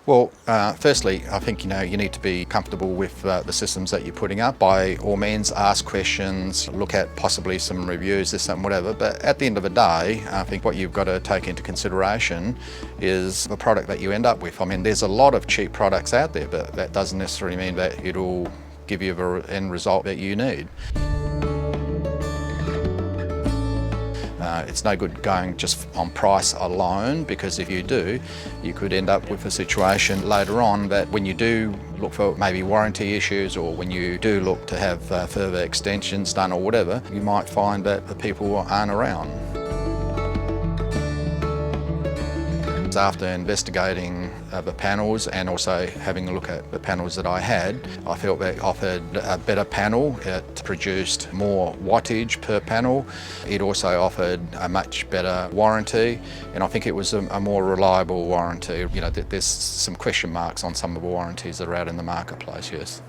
Well, firstly, I think you need to be comfortable with the systems that you're putting up. By all means, ask questions, look at possibly some reviews, this, that, and whatever. But at the end of the day, I think what you've got to take into consideration is the product that you end up with. I mean, there's a lot of cheap products out there, but that doesn't necessarily mean that it'll give you the end result that you need. It's no good going just on price alone, because if you do, you could end up with a situation later on that when you do look for maybe warranty issues, or when you do look to have further extensions done or whatever, you might find that the people aren't around. After investigating the panels and also having a look at the panels that I had, I felt they offered a better panel. It produced more wattage per panel. It also offered a much better warranty, and I think it was a more reliable warranty. There's some question marks on some of the warranties that are out in the marketplace, yes.